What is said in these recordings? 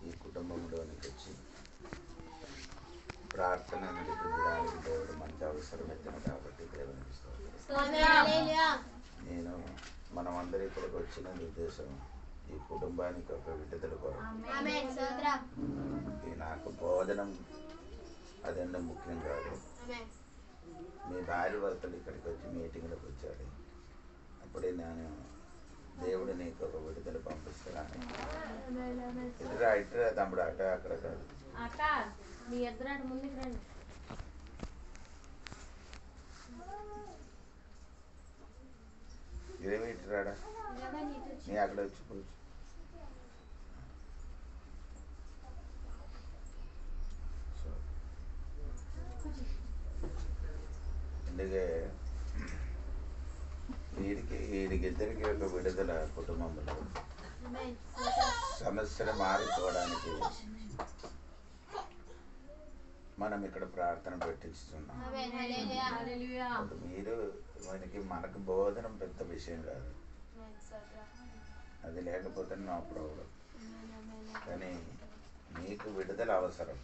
ఈ కుటుంబంలోనికి వచ్చి ప్రార్థన నడిపించడానికి దేవుడు మంచి అవసరం ఎత్తిన కాబట్టి దేవునికి స్తోత్రం. నేను మనమందరూ ఇక్కడికి వచ్చిన ఉద్దేశం ఈ కుటుంబానికి ఒక విడుదల కొరకు. ఈ నాకు భోజనం అదన్నీ ముఖ్యం కాదు. మీ భార్య భర్తలు ఇక్కడికి వచ్చి మీటింగ్లోకి వచ్చాడు, అప్పుడే నేను దేవుడు నీకు ఒక విడుదల పంపిస్తున్నాను. ఇటురా తమ్ముడు, అట అక్కడ కాదు, ఇదేమి ఇటురాడా, నీ అక్కడ వచ్చి కూర్చో. అందుకే వీడికిద్దరికి ఒక విడుదల కుటుంబంలో సమస్యలు మారిపోవడానికి మనం ఇక్కడ ప్రార్థన పెట్టిస్తున్నాం. మీరు మనకు బోధనం పెద్ద విషయం కాదు, అది లేకపోతే నా ప్రాబ్లం. కానీ మీకు విడుదల అవసరం.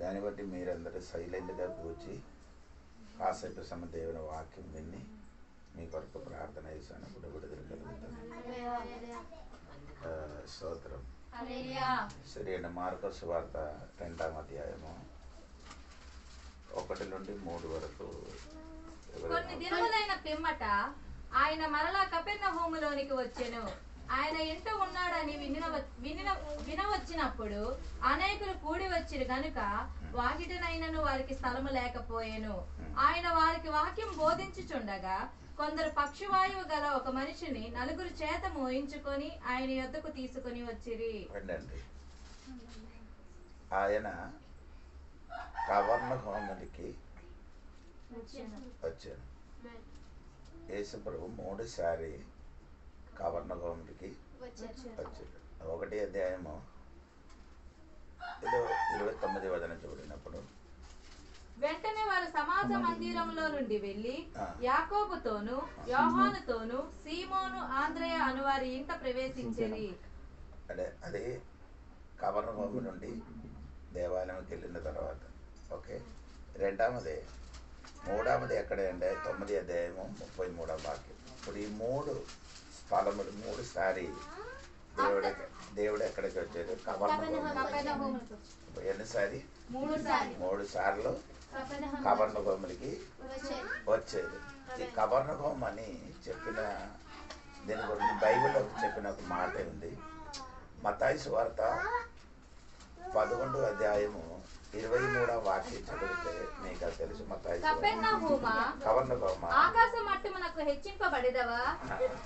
దాన్ని బట్టి మీరందరూ సైలెంట్గా కూర్చి కాసేపు దేవుని వాక్యం విని మీ కొరకు ప్రార్థన చేసినప్పుడు విడుదల కలుగుతుంది. స్తోత్రం. సరే అండి, మార్కు సువార్త 2వ అధ్యాయము 1 నుండి 3 వరకు. కొన్ని దినములైన పిమ్మట ఆయన మరలా కపెర్నహూములోనికి వచ్చెను. ఆయన ఇంట ఉన్నాడని వినవచ్చినప్పుడు అనేకులు కూడి వచ్చిరు గనుక వాకిటనైనను వారికి స్థలము లేకపోయెను. ఆయన వారికి వాక్యం బోధించుచుండగా కొందరు పక్షివాయువు గల ఒక మనిషిని 4 చేత మోయించుకొని ఆయన యొద్దకు తీసుకుని వచ్చిరి. ఆయన కపెర్నహూముకి వచ్చాను. యేసు ప్రభు 3 సారి కపెర్నహూముకి వచ్చాడు. 1వ అధ్యాయము 29వ వచనం చూడినప్పుడు, వెంటనే వారు సమాజ మందిరంలో నుండి వెళ్లి యాకోబుతోను యోహానుతోను సీమోను ఆంద్రేయ అనువారి ఇంట ప్రవేశించిరి. అది కపెర్నహూము నుండి దేవాలయంకి వెళ్ళిన తర్వాత. ఓకే, 2వది 3వది ఎక్కడ అంటే 9వ అధ్యాయము 33వ వాక్యం. ఇప్పుడు ఈ 3 స్థలములు 3 సారి దేవుడు ఎక్కడికి వచ్చాడు? కపెర్నహూము. ఎన్నిసారి? 3 సార్లు కపెర్నహూముకి వచ్చేది. ఈ కపెర్నహూము అని చెప్పిన దీని గురించి బైబిల్లో చెప్పిన ఒక మాట ఉంది. మత్తయి సువార్త 11వ అధ్యాయము 23వ వాక్యం చదివితే మీకు అది తెలుసు. మత్తయి కపెర్నహూము, ఆకాశ మట్టమునకు హెచ్చింపబడెదవా,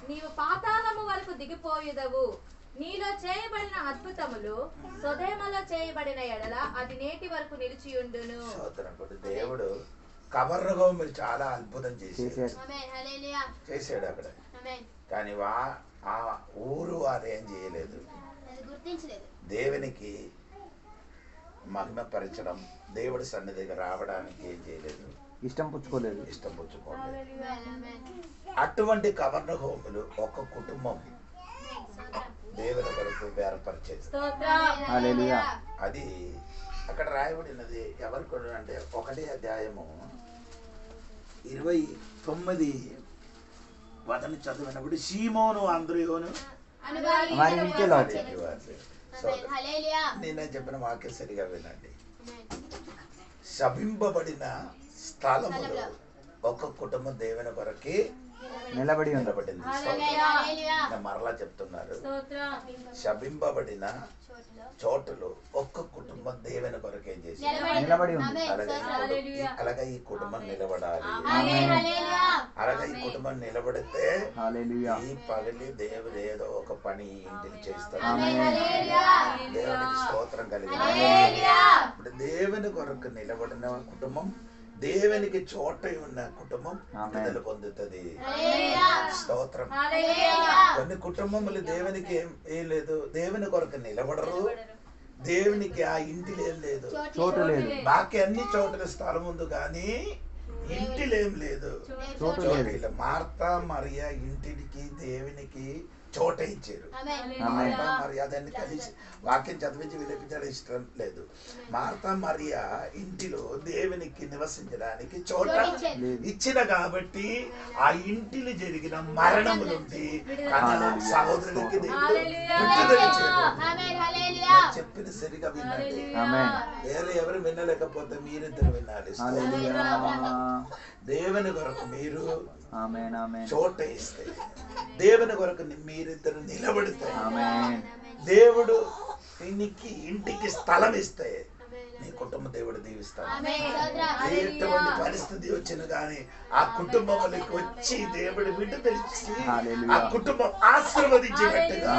నీవు పాతాళము వరకు దిగిపోయేదవు. నీలో చేయబడిన అద్భుతములు సొదొమలో చేయబడిన ఎడల అది నేటి వరకు నిలిచియుండును. దేవుడు కపెర్నహూము చాలా అద్భుతం చేశాడు అక్కడ. కానీ ఆ ఊరు వారు ఏం చేయలేదు, దేవునికి మహిమపరచడం, దేవుడి సన్నిధికి రావడానికి ఏం చేయలేదు, ఇష్టం పుచ్చుకోలేదు. అటువంటి కపెర్నహూములు ఒక కుటుంబం దేవుని కొరకు వేరపరిచేది. అది అక్కడ రాయబడినది ఎవరికి అంటే 1వ అధ్యాయము 29 వచనం చదివినప్పుడు సీమోను ఆంద్రేయును నేనే చెప్పిన వాక్యం సరిగా వినండి. శపింపబడిన స్థలములో ఒక కుటుంబం దేవుని కొరకి నిలబడింది. మరలా చెప్తున్నారు, శపింపబడిన చోటులో ఒక్క కుటుంబం దేవుని కొరకు ఏం చేసి నిలబడి ఉంది. అలాగే ఈ కుటుంబం నిలబడాలి. అలాగే ఈ కుటుంబం నిలబడితే ఈ పగలి దేవుడు ఏదో ఒక పని ఇంటిని చేస్తాడు. దేవునికి స్తోత్రం కలిగింది. ఇప్పుడు దేవుని కొరకు నిలబడిన కుటుంబం, దేవునికి చోట ఉన్న కుటుంబం విడుదల పొందుతుంది. స్తోత్రం. కొన్ని కుటుంబములు దేవునికి ఏం లేదు, దేవుని కొరకు నిలబడరు, దేవునికి ఆ ఇంటిలో ఏం లేదు, చోటు లేదు. బాకీ అన్ని చోట్ల స్థలం ఉంది కానీ ఇంటిలో ఏం లేదు, చోటు లేదు. మార్తా మరియా ఇంటికి దేవునికి చోట ఇచ్చారు. మార్తా మరియా దాన్ని కలిసి వాక్యం చదివించి వినిపించడం ఇష్టం లేదు. మార్తా మరియా ఇంటిలో దేవునికి నివసించడానికి చోట ఇచ్చిన కాబట్టి ఆ ఇంటిలో జరిగిన మరణము నుండి సహోదరులకి చెప్పిన సరిగా వినండి. వేరే ఎవరు వినలేకపోతే మీరిద్దరు వినాలి. దేవుని కొరకు మీరు చోట ఇస్తే, దేవుని కొరకు మీరిద్దరు నిలబడితే, దేవుడు ఇంటికి స్థలం ఇస్తే నీ కుటుంబ దేవుడు దీవిస్తాడు. ఎటువంటి పరిస్థితి వచ్చినా గానీ ఆ కుటుంబంలోకి వచ్చి దేవుడి బిడ్డ తెలిసి ఆ కుటుంబం ఆశీర్వదించినట్టుగా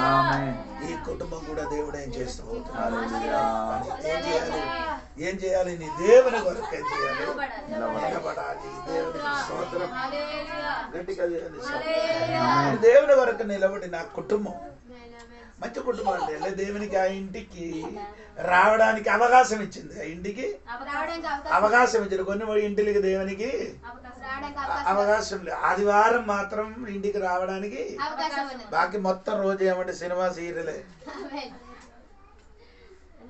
ఈ కుటుంబం కూడా దేవుడు ఏం చేస్తూ పోతున్నాడు. ఏం చేయాలి? నీ దేవుని కొరకు ఏం చేయాలి? నిలబడాలి. దేవునికి స్తోత్రం. గట్టిగా దేవుని కొరకు నిలబడి నా కుటుంబం మంచి కుటుంబం అంటే దేవునికి ఆ ఇంటికి రావడానికి అవకాశం ఇచ్చింది. ఆ ఇంటికి అవకాశం ఇచ్చింది. కొన్ని ఇంటికి దేవునికి అవకాశం లేదు. ఆదివారం మాత్రం ఇంటికి రావడానికి బాకీ మొత్తం రోజు ఏమంటే సినిమా సీరియలే.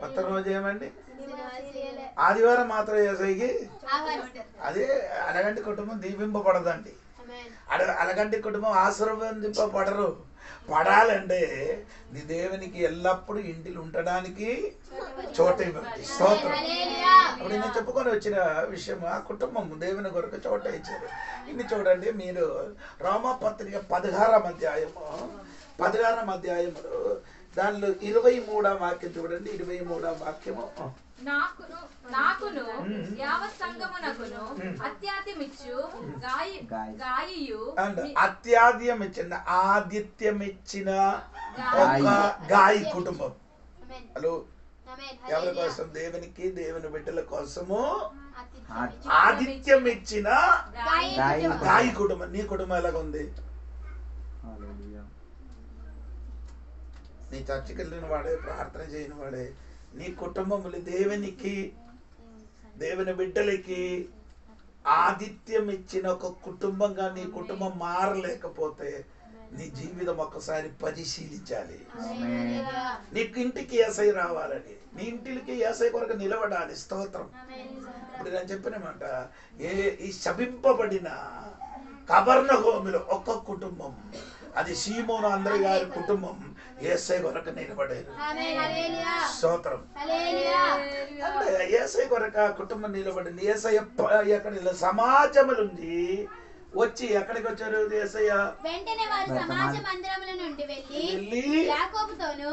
మొత్తం రోజు ఏమండి ఆదివారం మాత్రం యేసయ్యకి అదే అలగంటి కుటుంబం దీపింపబడదండి. అలగంటి కుటుంబం ఆశీర్వదింపబడరు. పడాలంటే నీ దేవునికి ఎల్లప్పుడూ ఇంటిలో ఉండడానికి చోట ఇవ్వండి. స్తోత్రం. అప్పుడు నేను చెప్పుకొని వచ్చిన విషయం ఆ కుటుంబం దేవుని కొరకు చోట ఇచ్చారు. ఇన్ని చూడండి మీరు రోమాపత్రిక 16వ అధ్యాయములో దానిలో 23వ వాక్యం చూడండి. 23వ వాక్యము నాకును యావత్ సంగమునకును అత్యాత్యమిచ్చు గాయియు అత్యాద్యమిచ్చిన ఆదిత్యమిచ్చిన ఒక గాయి కుటుంబం. హలో, ఎవరి కోసం? దేవునికి దేవుని బిడ్డల కోసము ఆదిత్యం ఇచ్చిన గాయి కుటుంబం. నీ కుటుంబం ఎలాగుంది? నీ చర్చికి వెళ్ళిన వాడే, ప్రార్థన చేయని వాడే, నీ కుటుంబంలో దేవునికి దేవుని బిడ్డలకి ఆతిథ్యం ఇచ్చిన ఒక కుటుంబంగా నీ కుటుంబం మారలేకపోతే నీ జీవితం ఒక్కసారి పరిశీలించాలి. నీకు ఇంటికి యేసయ్య రావాలని, నీ ఇంటికి యేసయ్య కొరకు నిలబడాలి. స్తోత్రం. ఇప్పుడు నేను చెప్పిన మాట, ఈ శపింపబడిన కబర్నహూములో ఒక్క కుటుంబం, అది సీమోను అందరి గారి కుటుంబం యేసయ్య కొరకు నిలబడేది. స్తోత్రం. యేసయ్య కొరకు ఆ కుటుంబం నిలబడింది. యేసయ్య ఎక్కడ సమాజములుంది వచ్చి ఎక్కడికి వచ్చారు? యేసయ్య వెంటనే వారు సమాజ మందిరముల నుండి వెళ్ళి యాకోబుతోను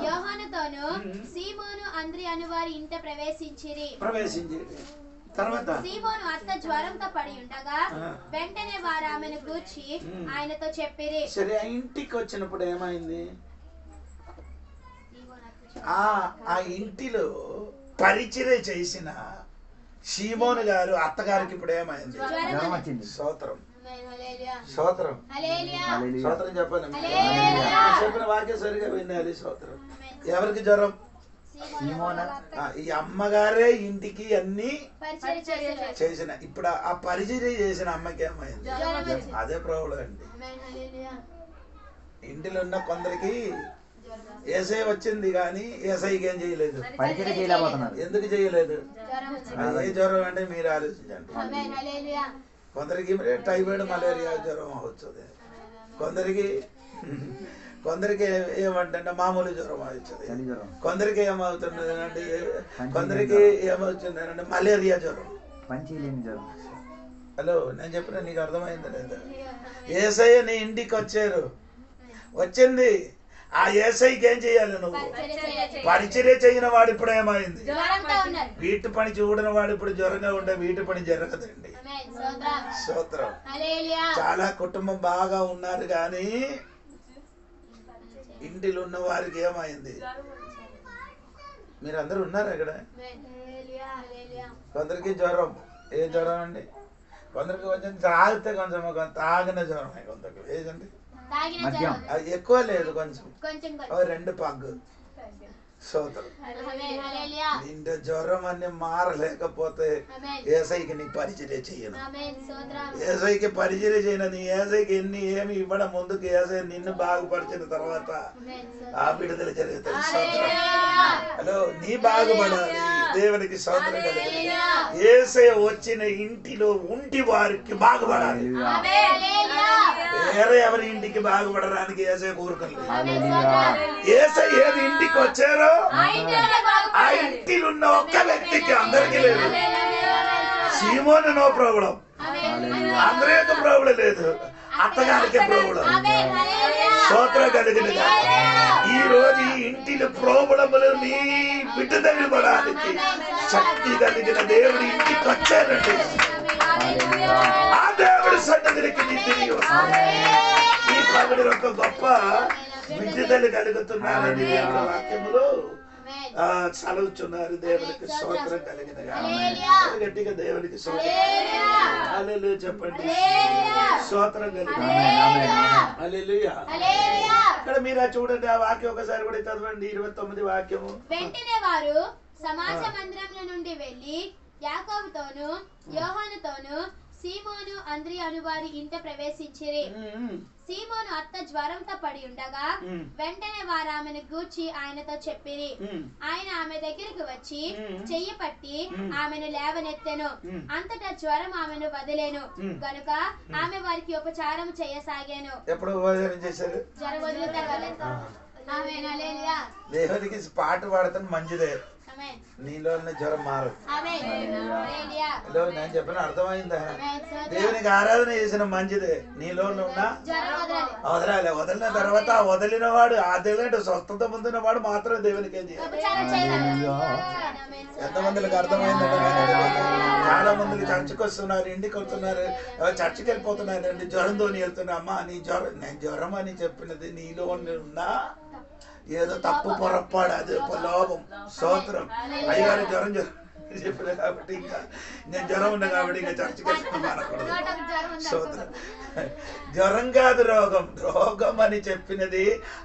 యోహానుతోను సీమోను అంద్రియ అను వారి ఇంట ప్రవేశించిరి. తర్వాత సీమోను అత్త జ్వరంతో పడి ఉండగా వెంటనే వారు ఆమెను గూర్చి ఆయనతో చెప్పిరి. సరే, ఆ ఇంటికి వచ్చినప్పుడు ఏమైంది? ఆ ఇంటిలో పరిచర్య చేసిన సీమోను గారు అత్తగారికి ఇప్పుడు ఏమైంది? స్తోత్రం. స్తోత్రం. స్తోత్రం చెప్పండి. చెప్పిన వాక్యం సరిగా వినాలి. స్తోత్రం. ఎవరికి జ్వరం? ఈ అమ్మగారే ఇంటికి అన్ని చేసిన. ఇప్పుడు ఆ పరిచర్య చేసిన అమ్మకి ఏమైంది? అదే ప్రాబ్లం అండి. ఇంటిలో ఉన్న కొందరికి యేసయ్య వచ్చింది కానీ యేసయ్యకి ఏం చేయలేదు. ఎందుకు చేయలేదు? ఏ జ్వరం అంటే మీరు ఆలోచించండి. కొందరికి టైఫాయిడ్ మలేరియా జ్వరం అవుతుంది, కొందరికి ఏమంటే మామూలు జ్వరం అవుతుంది, కొందరికి ఏమవుతుంది అంటే కొందరికి ఏమవుతుంది మలేరియా జ్వరం. హలో, నేను చెప్పిన నీకు అర్థమైంది లేదా? యేసయ్య నీ ఇంటికి వచ్చింది. ఆ యేసయ్యకి ఏం చేయాలి? నువ్వు పరిచర్య చేయని వాడు ఇప్పుడు ఏమైంది? వీటి పని చూడని వాడు ఇప్పుడు జ్వరంగా ఉండే. వీటి పని జరగదండి. స్తోత్రం. చాలా కుటుంబం బాగా ఉన్నారు కానీ ఇంటిలో ఉన్న వారికి ఏమైంది? మీరు అందరూ ఉన్నారు అక్కడ. కొందరికి జ్వరం. ఏ జ్వరం అండి? కొందరికి కొంచెం తాగితే కొంచెం తాగిన జ్వరం. కొందరికి ఏదండి? ఎక్కువ లేదు, కొంచెం 2 పగ్గు. స్తోత్రం. ఆమేన్ హల్లెలూయా. నిండా జ్వరం అన్ని మారలేకపోతే యేసయ్యకి నీ పరిచర్య చేయను. ఆమేన్ స్తోత్రం. యేసయ్యకి పరిచర్య చేయను. నీ యేసయ్యకి ఏమి ఇవ్వడం ముందుకు యేసయ్య నిన్ను బాగుపరిచిన తర్వాత ఆ విడుదల జరుగుతుంది. స్తోత్రం. హలో, నీ బాగుపడాలి. దేవునికి స్తోత్రం కలుగుతుంది. యేసయ్య వచ్చిన ఇంటిలో ఉండి వారికి బాగుపడాలి. వేరే ఎవరి ఇంటికి బాగుపడడానికి యేసయ్య కోరుకోలేదు. యేసయ్య ఏది ఇంటికి వచ్చారో ఆ ఇంటిలో ఉన్న ఒక్క వ్యక్తికి, అందరికీ లేదు. సీమోను నో ప్రాబ్లం, అందరికీ ప్రాబ్లం లేదు, అత్తగారికి ప్రాబ్లం. స్తోత్రం కలిగిన ఈ రోజు ఈ ఇంటిలో ప్రాబ్లములు నీ విడుదల పడడానికి శక్తి కలిగిన దేవుడి ఇంటికి వచ్చారండి. ఆ దేవుడి సన్నిధికి నీ తిరిగి వస్తాను. ఈ పగడి ఒక గొప్ప విడుదల కలుగుతున్నారని వాక్యములో చదువుతున్నారు. దేవునికి స్తోత్రం కలిగిన గట్టిగా దేవునికి హల్లెలూయా చెప్పండి. స్తోత్రం కలిగిన హల్లెలూయా. ఇక్కడ మీరు చూడండి ఆ వాక్యం ఒకసారి కూడా చదవండి. 29 వాక్యము. వెంటనే వారు సమాజ మందిరంలో నుండి వెళ్ళి యాకోబుతోను యోహానుతోను సీమోను అంద్రి అను వారి ఇంట ప్రవేశించిరి. సీమోను అత్త జ్వరంతో పడి ఉండగా వెంటనే వారు ఆమెను గూర్చి ఆయనతో చెప్పిరి. ఆయన ఆమె దగ్గరికి వచ్చి చెయ్యి పట్టి ఆమెను లేవనెత్తెను. అంతటా జ్వరం ఆమెను వదిలేను గనుక ఆమె వారికి ఉపచారం చేయసాగాను. ఎప్పుడు ఉపచారం చేశారు? జ్వరం వదిలిన తర్వాత. ఆమేన్ హల్లెలూయా. దేవునికి పాట పాడతాను మంచిదే, ఆమేన్. నీలో జ్వరం మారు. ఆమేన్ హల్లెలూయా. హలో, నేను చెప్పిన అర్థమైందా? దేవునికి ఆరాధన చేసిన మంచిదే, నీలో ఉన్న వదలాలి. వదిలిన తర్వాత వదిలిన వాడు అదేంటి స్వస్థత పొందిన వాడు మాత్రం దేవునికి ఏం చేయాలి. ఎంతమందికి అర్థమైందంటే, చాలా మందికి చర్చకు వస్తున్నారు, ఇంటికి వస్తున్నారు, చర్చకి వెళ్ళిపోతున్నారు అండి. జ్వరంతో వెళ్తున్నా. అమ్మా నీ జ్వరం, నేను జ్వరం అని చెప్పినది నీలో ఉన్నా ఏదో తప్పు పొరపాడు, అది లోపం. స్తోత్రం. అయ్యారు జ్వరం చెప్పిన కాబట్టి ఇంకా నేను జ్వరం ఉన్నా కాబట్టి ఇంకా చర్చకి వెళ్ళకూడదు. స్తోత్రం. జ్వరం కాదు రోగం. రోగం అని చెప్పినది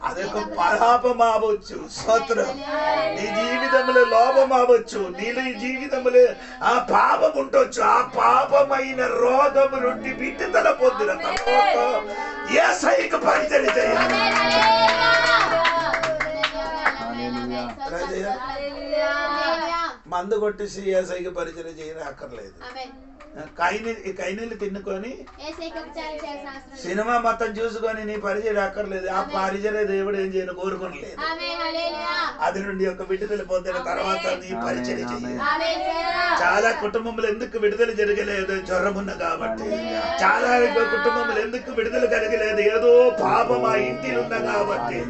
అదొక పాపం అవ్వచ్చు. స్తోత్రం. నీ జీవితంలో లోపం అవ్వచ్చు, నీలో ఈ జీవితంలో ఆ పాపం ఉండొచ్చు. ఆ పాపమైన రోగం నుండి విడుదల పొందిన తర్వాత యేసయ్యకు పరిచర్య చేయాలి. మందు కొట్టేసి యేసయ్యకి పరిచర్య చేయని అక్కర్లేదు. కైనీళ్ళు తిన్నుకొని సినిమా మొత్తం చూసుకొని నీ పరిచర్య అక్కర్లేదు. ఆ పరిచర్య దేవుడు ఏం చేయను కోరుకోలేదు. అది నుండి ఒక విడుదల పొందిన తర్వాత నీ పరిచర్య చేయాలి. చాలా కుటుంబంలో ఎందుకు విడుదల జరగలేదు? జ్వరం ఉన్న కాబట్టి. చాలా కుటుంబంలో ఎందుకు విడుదల కలిగలేదు? ఏదో పాపం ఆ ఇంటిలో ఉన్న కాబట్టి.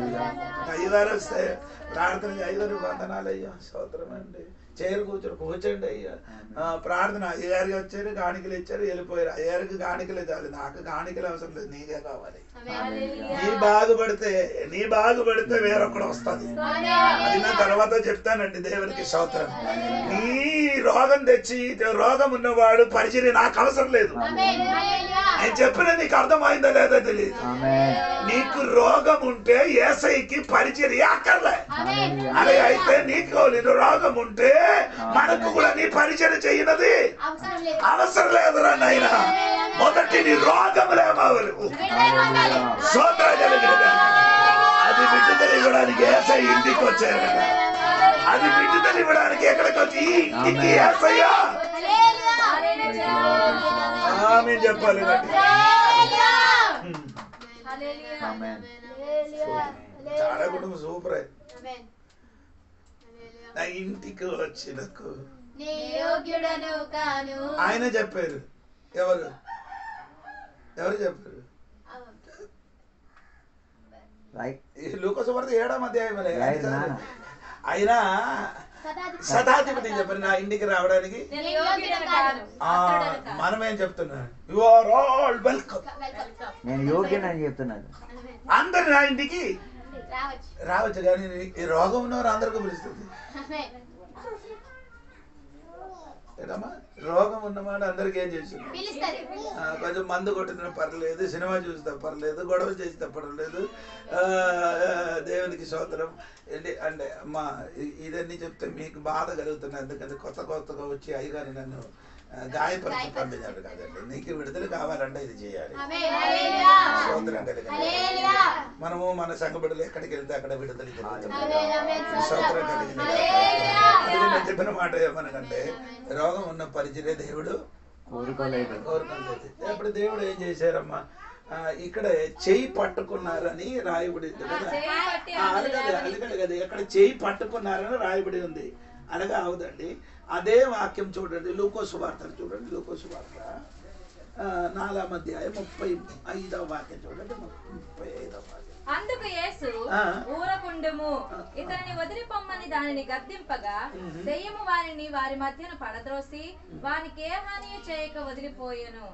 అయ్యగారు వస్తే ప్రార్థన, అయ్యగారు వందనాలు అయ్యా, స్తోత్రం అండి, చైర్ కూర్చోండి అయ్యా, ప్రార్థన. అయ్యగారికి వచ్చారు, కాணிకలు ఇచ్చారు, వెళ్ళిపోయారు. అయ్యగారికి కాணிకలే చాలు, నాకు కాணிకలు అవసరం లేదు, నీకే కావాలి. నీ బాగుపడితే వేరొకడు వస్తుంది. అది నా తర్వాత చెప్తానండి. దేవునికి స్తోత్రం. నీ రోగం తెచ్చి రోగం ఉన్నవాడు పరిచర్య నాకు అవసరం లేదు. నేను చెప్పిన నీకు అర్థమైందా లేదా తెలియదు. నీకు రోగం ఉంటే యేసయ్యకి పరిచర్య అక్కర్లే. అదే అయితే నీకు రోగం ఉంటే మనకు కూడా నీ పరిచర్య చేయనది అవసరం లేదురా నాయన. మొదటి నీ రోగములేమవరు అది విడుదల ఇవ్వడానికి యేసయ్య ఇంటికి వచ్చారు. అది విడుదల ఇవ్వడానికి ఎక్కడికి వచ్చి ఇంటికి యేసయ్య ఆమేన్ చెప్పాలి. చాలా కుటుంబం సూపర్. నా ఇంటికి వచ్చినకు ఆయన చెప్పారు. ఎవరు చెప్పారు? లూకాసు వార్త 7వ అధ్యాయం. ఆయన శతాధిపతి చెప్పారు నా ఇంటికి రావడానికి. మనమేం చెప్తున్నాను? You are all welcome. నేను యోగ్యనని చెప్తున్నాను. అందరు నా ఇంటికి రావచ్చు, కానీ ఈ రోగం ఉన్నవారు అందరికీ పిలుస్తుంది. ఏదమ్మా రోగం ఉన్నవాడు అందరికి ఏం చేసిండు? పిలుస్తారు. కొంచెం మందు కొట్టిన పర్లేదు, సినిమా చూస్తే పర్లేదు, గొడవ చేస్తే పర్లేదు, దేవునికి స్తోత్రం ఏంటి అంటే అమ్మా ఇదన్నీ చెప్తే మీకు బాధ కలుగుతుంది. ఎందుకంటే కొత్తగా వచ్చి అయ్యగారు నన్ను గాయపరిచి పంపించాడు కాదండి. నీకు విడుదల కావాలంటే ఇది చేయాలి. స్తోత్రం కలిగింది. మనము మన సంఘ బిడ్డలు ఎక్కడికి వెళ్తే అక్కడ విడుదల స్తోత్రం కలిగింది. నేను చెప్పిన మాట ఏమనకంటే రోగం ఉన్న పరిచయ దేవుడు కోరుకోలేదు. అప్పుడు దేవుడు ఏం చేశారమ్మా, ఇక్కడ చెయ్యి పట్టుకున్నారని రాయబడి ఉంది కదా. అందుకని కదా ఇక్కడ చెయ్యి పట్టుకున్నారని రాయబడి ఉంది. అనగా అవుదండి. అదే వాక్యం చూడండి, లూకా సువార్తను చూడండి. లూకా సువార్త 4వ అధ్యాయం 35వ వాక్యం చూడండి. 35వ వాక్యం. అందుకు యేసు ఊరకుండుము, ఇతనిని వదిలిపొమ్మని దానిని గద్దింపగా దెయ్యము వారిని వారి మధ్యన పడద్రోసి వానికి ఏ హాని చేయక వదిలిపోయెను.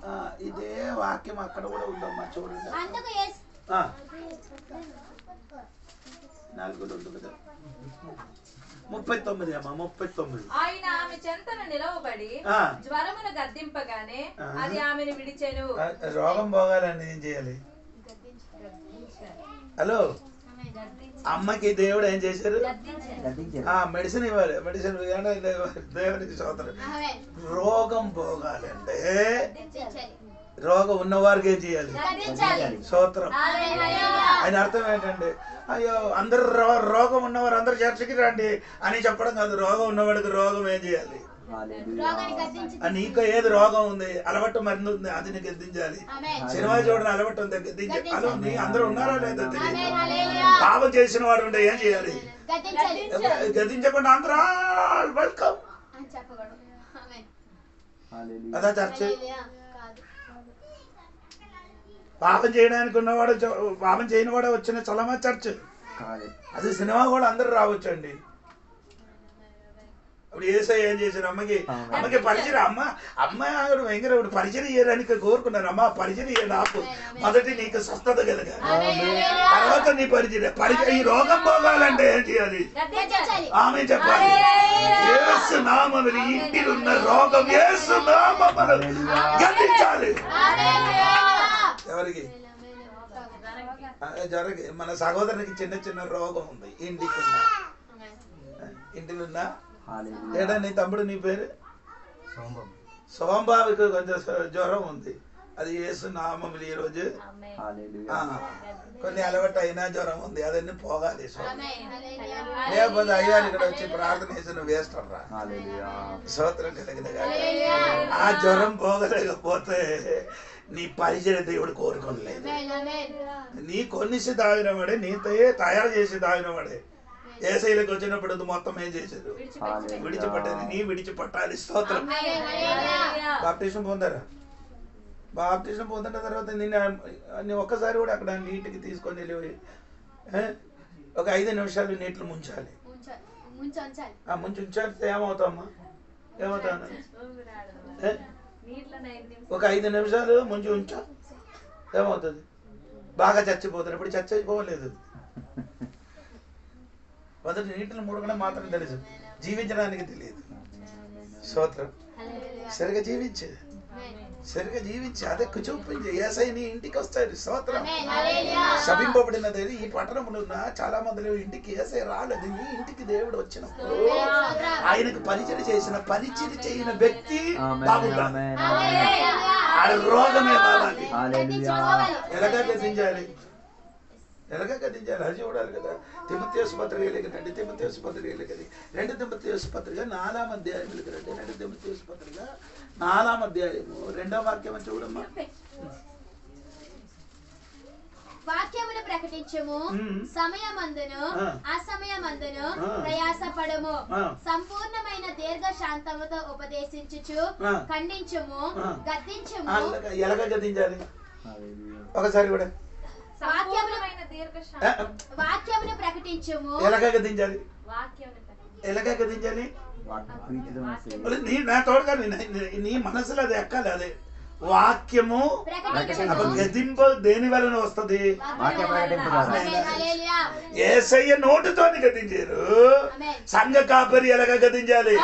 ఇదే వాక్యం అక్కడ కూడా ఉందమ్మా చూడండి. అందుకు యేసు 4:2 కదా 39 అమ్మా 39. ఆయన ఆమె చెంతన నిలవబడి జ్వరమును గద్దింపగానే అది ఆమెను విడిచెను. రోగం పోగాలని ఏం చేయాలి? హలో, అమ్మకి దేవుడు ఏం చేశారు? మెడిసిన్ ఇవ్వాలి. మెడిసిన్ దేవునికి స్తోత్రం. రోగం పోగాలంటే రోగం ఉన్నవారికి ఏం చేయాలి? స్తోత్రం. ఆయన అర్థం ఏంటంటే అయ్యో అందరు రోగం ఉన్నవారు అందరు చర్చకి రండి అని చెప్పడం కాదు. రోగం ఉన్నవాడికి రోగం ఏం చేయాలి? నీకు ఏది రోగం ఉంది, అలవాటు మరింది ఉంది, అది నీకు గద్దించాలి. సినిమా చూడడం అలవాటు ఉంది, గద్దించాలి. అందరూ ఉన్నారా లేదా తెలియదు. పాపం చేసిన వాడు ఉంటే ఏం చేయాలి? గద్దించకుండా అందరూ వెల్కమ్. అదా చర్చ. పాపం చేయడానికి ఉన్నవాడు, పాపం చేయని వాడు వచ్చిన చలమా చర్చ్. అది సినిమా కూడా అందరు రావచ్చు అండి. ఇప్పుడు ఏసై ఏం చేశారు? అమ్మకి పరిచయం. అమ్మ వెంకట పరిచయం చేయడానికి కోరుకున్నారు. అమ్మ పరిచయం చేయ, నాకు మొదటి నీకు స్వస్థత కలగా, తర్వాత నీ పరిచయం. ఈ రోగం పోగాలంటే ఏం చేయాలి? ఆమె చెప్పాలి. యేసు నామమున ఇంటిలో ఉన్న రోగం యేసు నామమున గద్దించాలి. ఎవరికి? మన సహోదరునికి చిన్న రోగం ఉంది. ఇంటిలో ఉన్నా ఏడా నీ తమ్ముడు, నీ పేరు సోంబాబుకి కొంచెం జ్వరం ఉంది. అది యేసు నామమున ఈ రోజు కొన్ని అలవాటు అయినా జ్వరం ఉంది, అదన్నీ పోగాలి. లేకపోతే అయ్యా ఇక్కడ వచ్చి ప్రార్థన చేసిన వేస్ట్ అర్రా. స్తోత్రం కలిగిన ఆ జ్వరం పోగలేకపోతే నీ పరిచయ దేవుడు కోరుకోలేదు. నీ కొన్నిసి తాగిన వాడే, నీతో తయారు చేసి తాగిన వాడే ఏసైలకు వచ్చినప్పుడు మొత్తం ఏం చేశారు? విడిచిపట్టాలి. నీ విడిచిపట్టాలి. స్తోత్రం. బాప్టిజం పొందారా? బాప్టిజం పొందిన తర్వాత నిన్ను ఒక్కసారి కూడా అక్కడ నీటికి తీసుకొని వెళ్ళి ఒక 5 నిమిషాలు నీటిలో ముంచాలి. ముంచి ఉంచాలి. ఏమవుతామ్మా? ఏమవుతా? ఒక 5 నిమిషాలు ముంచి ఉంచా ఏమవుతుంది? బాగా చచ్చిపోతారు. ఇప్పుడు చచ్చిపోలేదు. మొదటి నీటిని ముడగడం మాత్రం తెలుసు, జీవించడానికి తెలియదు. స్తోత్రం. సరిగా జీవించి అదే చూపించి ఏసై నీ ఇంటికి వస్తాడు. స్తోత్రం. శపింపబడినది ఈ పట్టణంలో ఉన్న చాలా మంది ఇంటికి ఏసై రాలేదు. నీ ఇంటికి దేవుడు వచ్చినప్పుడు ఆయనకు పరిచయం చేయని వ్యక్తి బాగుండాలి. ఆ రోగమే బాగాలి. ఎలాగా గద్దించాలి? అది చూడాలి కదా. తిమోథెయుసు పత్రిక రండి. తిమోథెయుసు పత్రిక 2 తిమోథెయుసు పత్రిక 4వ అధ్యాయం రండి. 2 తిమోథెయుసు పత్రిక 4వ అధ్యాయము 2వ వాక్యం చూడమ్మా. వాక్యమును ప్రకటించుము, సమయమందును అసమయమందును ప్రయాసపడము, సంపూర్ణమైన దీర్ఘ శాంతముతో ఉపదేశించుచు ఖండించుము, గద్దించుము. ఎలాగ గద్దించాలి? ఒకసారి కూడా వాక్యమును ప్రకటించుము. ఎలాగ గద్దించాలి? నా తోడుగా నీ మనసులో అది ఎక్కాలి. అదే వాక్యము అప్పుడు గతింపు దేని వలన వస్తుంది? వాక్య ప్రకటింపు ద్వారా. యేసయ్య నోటితోని గతించారు. సంఘ కాపరి ఎలాగ గతించాలి?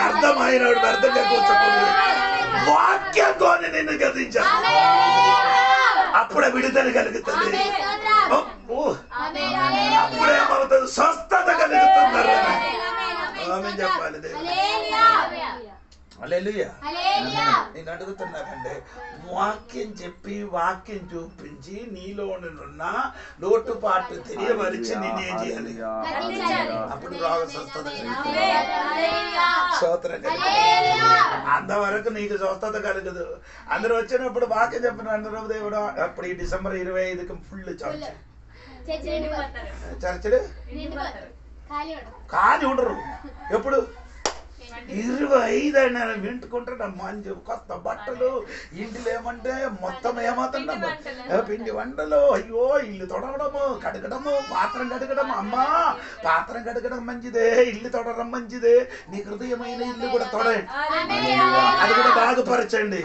అర్థమైన అర్థంగా కూర్చోకూడదు. వాక్యంతోని నిన్ను గతించాలి. అప్పుడే విడుదల కలుగుతుంది. అప్పుడేమవుతుంది? స్వస్థత కలుగుతున్నారు. ఆమేన్ చెప్పాలి. హల్లెలూయా. నేను అడుగుతున్నానంటే వాక్యం చెప్పి వాక్యం చూపించి నీలో ఉన్న లోటుపాటు తెలియవరిచి నేనేం చేయాలి? అప్పుడు రోగ స్వస్థత స్తోత్రం. అంతవరకు నీకు స్వస్థత కలగదు. అందరూ వచ్చినప్పుడు వాక్యం చెప్పిన అందరూ దేవుడు అప్పుడు ఈ డిసెంబర్ 25కి ఫుల్ చర్చలు ఖాళీ ఉండరు. ఎప్పుడు 25 అయినా వింటుకుంటే మంచి కొత్త బట్టలు, ఇంటిలో ఏమంటే మొత్తం ఏమవుతుందా పిండి వంటలు. అయ్యో ఇల్లు తొడవడము, కడగడము, పాత్రం కడగడం. అమ్మా పాత్రం కడగడం మంచిదే, ఇల్లు తొడడం మంచిదే. నీ హృదయమైన ఇల్లు కూడా తొడండి, అది కూడా బాగుపరచండి.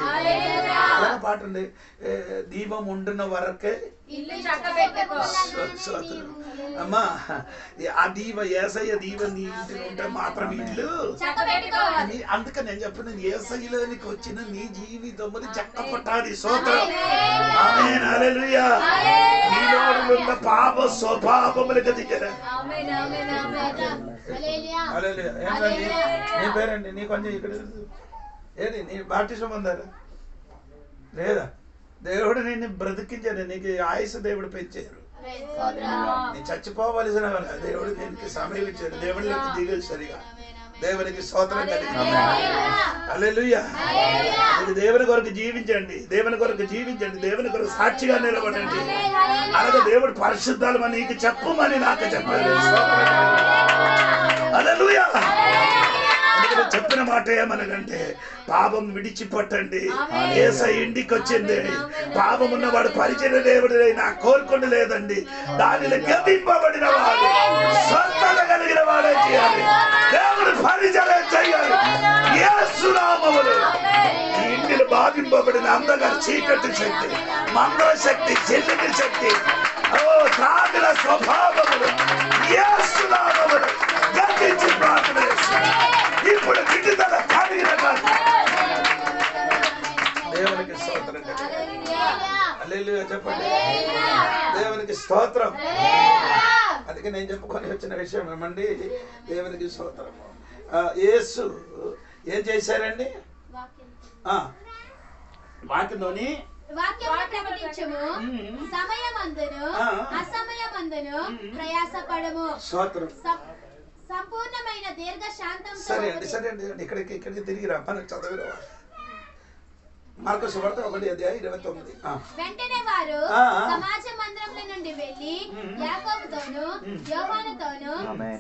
అలాగే పాటండి, దీపం ఉండిన వరకే అమ్మా ఆ దీవ యేసయ్య దీవ నీ ఇంటిలో ఉంటే మాత్రం ఇల్లు. అందుకని నేను చెప్పిన యేసయ్యలోనికి వచ్చిన నీ జీవితముని చక్కపట్టాలి. స్తోత్రం. ఆమేన్. హల్లెలూయా. నీలో ఉన్న పాప స్వభావములు గతించరా. నీ పేరండి, నీ కొంచెం ఇక్కడ ఏంటి నీ బాప్టిజం పొందారా లేదా? దేవుడు నిన్ను బ్రతికించాడు, నీకు ఆయుష్ దేవుడు పెంచారు. నీ చచ్చిపోవలసిన దేవుడు దీనికి సమయం ఇచ్చాడు. దేవుడికి దిగలు సరిగా దేవునికి స్తోత్రం కలిగింది. హల్లెలూయా. దేవుని కొరకు జీవించండి, దేవుని కొరకు జీవించండి, దేవుని కొరకు సాక్షిగా నిలబడండి. అలాగే దేవుడు పరిశుద్ధాలు నీకు చెప్పమని నాకు చెప్పాడు. హల్లెలూయా. చెప్పిన మాట ఏమనగంటే పాపం విడిచిపట్టండి. యేసయ్య ఇంటికి వచ్చింది. పాపం ఉన్నవాడు పరిచయ దేవుడు నా కోరుకుంటూ లేదండి. దానిలో గతింపబడిన వాడు స్వస్థత కలిగిన వాడే చేయాలి. దేవుడు పరిచయం చేయాలి. యేసు నామములో ఈ ఇంటిలో బాధింపబడిన అందగారు చీకటి శక్తి, మంగళ శక్తి, చెల్లికి శక్తి, త్రాగుల స్వభావములు యేసు నామములో గతించి ప్రార్థన చేస్తాను. ఇప్పుడు విడుదల కలిగిన దేవునికి స్తోత్రం. హల్లెలూయా చెప్పండి. దేవునికి స్తోత్రం. అందుకే నేను చెప్పుకొని వచ్చిన విషయం ఏమండి, దేవునికి స్తోత్రం. యేసు ఏం చేశారండి? వాక్యంలోని ప్రకటించము, సమయమందును అసమయమందును ప్రయాసపడము. స్తోత్రం. సంపూర్ణమైన దీర్ఘ శాంతం. సరే అండి, సరే అండి. ఇక్కడికి తిరిగి రా, మనకు చదివిరా. మార్కు సువార్త 1:29. వెంటనే వారు సమాజ మందిరంలో నుండి వెళ్లి యాకోబుతోను యోహానుతోను